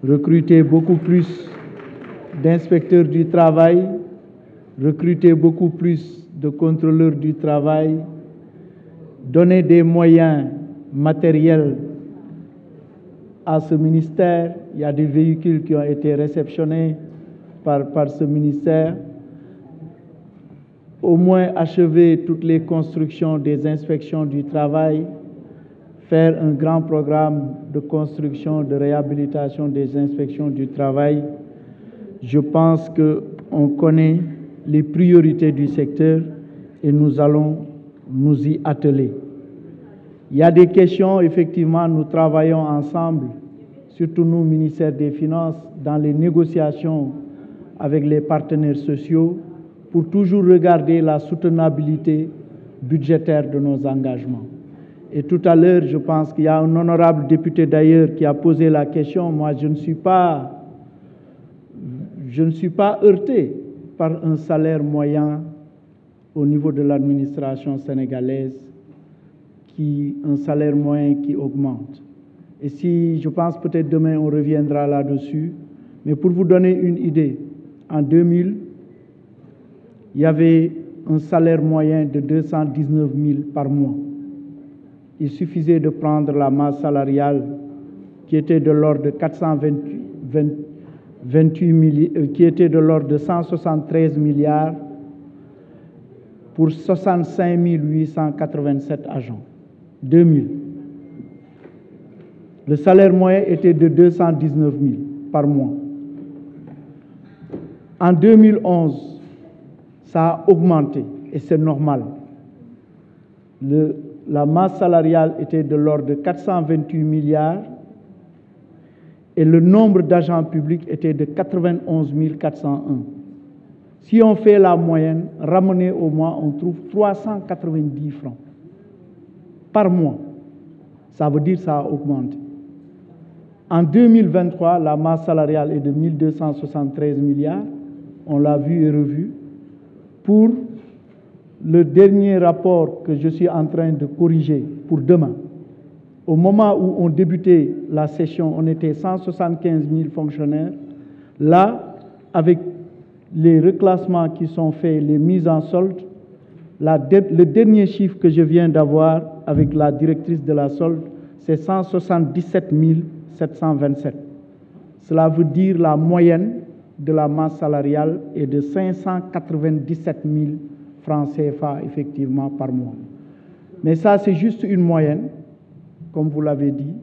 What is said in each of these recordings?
recruter beaucoup plus d'inspecteurs du travail, recruter beaucoup plus de contrôleurs du travail, donner des moyens matériels à ce ministère. Il y a des véhicules qui ont été réceptionnés par ce ministère. Au moins achever toutes les constructions des inspections du travail, faire un grand programme de construction, de réhabilitation des inspections du travail. Je pense qu'on connaît les priorités du secteur et nous allons nous y atteler. Il y a des questions, effectivement, nous travaillons ensemble, surtout nous, ministère des Finances, dans les négociations avec les partenaires sociaux pour toujours regarder la soutenabilité budgétaire de nos engagements. Et tout à l'heure, je pense qu'il y a un honorable député d'ailleurs qui a posé la question. Moi, je ne suis pas heurté par un salaire moyen au niveau de l'administration sénégalaise, un salaire moyen qui augmente. Et si, je pense peut-être demain on reviendra là-dessus, mais pour vous donner une idée, en 2000, il y avait un salaire moyen de 219 000 par mois. Il suffisait de prendre la masse salariale qui était de l'ordre de 173 milliards pour 65 887 agents. 2000. Le salaire moyen était de 219 000 par mois. En 2011, ça a augmenté et c'est normal. La masse salariale était de l'ordre de 428 milliards et le nombre d'agents publics était de 91 401. Si on fait la moyenne, ramenée au mois, on trouve 390 francs par mois. Ça veut dire que ça a augmenté. En 2023, la masse salariale est de 1273 milliards. On l'a vu et revu. Pour le dernier rapport que je suis en train de corriger pour demain, au moment où on débutait la session, on était 175 000 fonctionnaires. Là, avec les reclassements qui sont faits, les mises en solde, le dernier chiffre que je viens d'avoir avec la directrice de la solde, c'est 177 727. Cela veut dire la moyenne de la masse salariale est de 597 000 francs CFA effectivement par mois. Mais ça, c'est juste une moyenne, comme vous l'avez dit.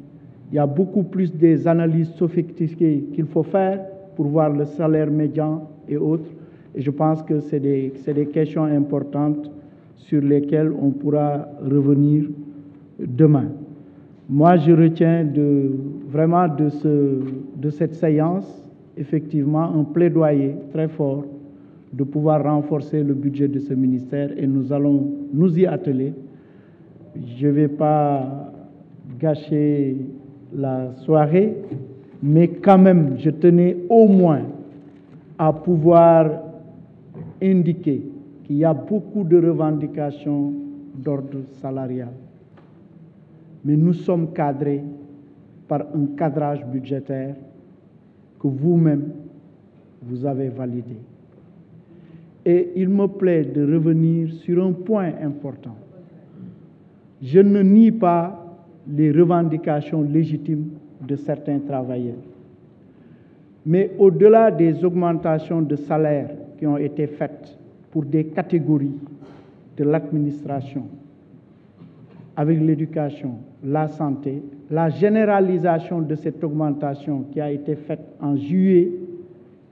Il y a beaucoup plus des analyses sophistiquées qu'il faut faire pour voir le salaire médian et autres. Et je pense que c'est des questions importantes sur lesquelles on pourra revenir demain. Moi, je retiens vraiment de cette séance, effectivement, un plaidoyer très fort de pouvoir renforcer le budget de ce ministère et nous allons nous y atteler. Je ne vais pas gâcher la soirée, mais quand même, je tenais au moins à pouvoir indiquer qu'il y a beaucoup de revendications d'ordre salarial. Mais nous sommes cadrés par un cadrage budgétaire que vous-même, vous avez validé. Et il me plaît de revenir sur un point important. Je ne nie pas les revendications légitimes de certains travailleurs. Mais au-delà des augmentations de salaire qui ont été faites pour des catégories de l'administration, avec l'éducation, la santé, la généralisation de cette augmentation qui a été faite en juillet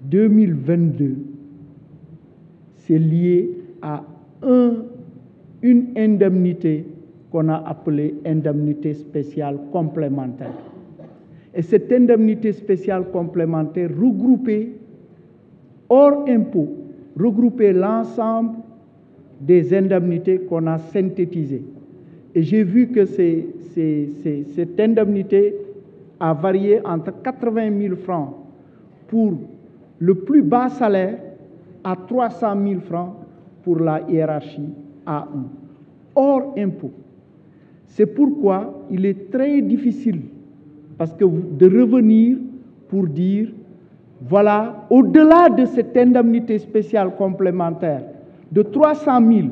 2022, c'est lié à une indemnité qu'on a appelée indemnité spéciale complémentaire. Et cette indemnité spéciale complémentaire regroupait, hors impôt, regroupait l'ensemble des indemnités qu'on a synthétisées. Et j'ai vu que cette indemnité a varié entre 80 000 francs pour le plus bas salaire à 300 000 francs pour la hiérarchie A1, hors impôt. C'est pourquoi il est très difficile de revenir pour dire, voilà, au-delà de cette indemnité spéciale complémentaire de 300 000,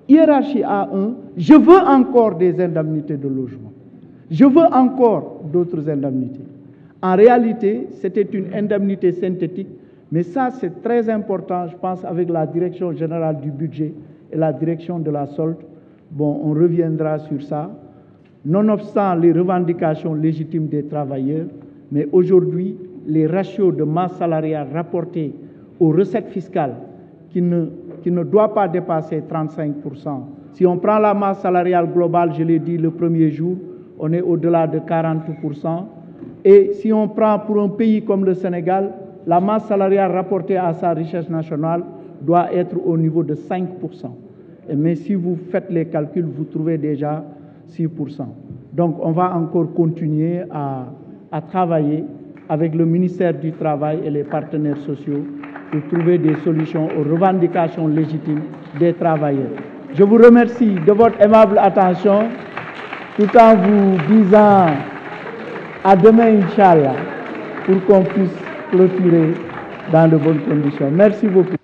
hiérarchie A1, je veux encore des indemnités de logement. Je veux encore d'autres indemnités. En réalité, c'était une indemnité synthétique, mais ça, c'est très important, je pense, avec la direction générale du budget et la direction de la solde. Bon, on reviendra sur ça. Nonobstant les revendications légitimes des travailleurs, mais aujourd'hui, les ratios de masse salariale rapportés aux recettes fiscales qui ne doit pas dépasser 35%. Si on prend la masse salariale globale, je l'ai dit le premier jour, on est au-delà de 40%. Et si on prend pour un pays comme le Sénégal, la masse salariale rapportée à sa richesse nationale doit être au niveau de 5%. Mais si vous faites les calculs, vous trouvez déjà 6%. Donc on va encore continuer à travailler avec le ministère du Travail et les partenaires sociaux pour trouver des solutions aux revendications légitimes des travailleurs. Je vous remercie de votre aimable attention, tout en vous disant à demain, Inch'Allah, pour qu'on puisse clôturer dans de bonnes conditions. Merci beaucoup.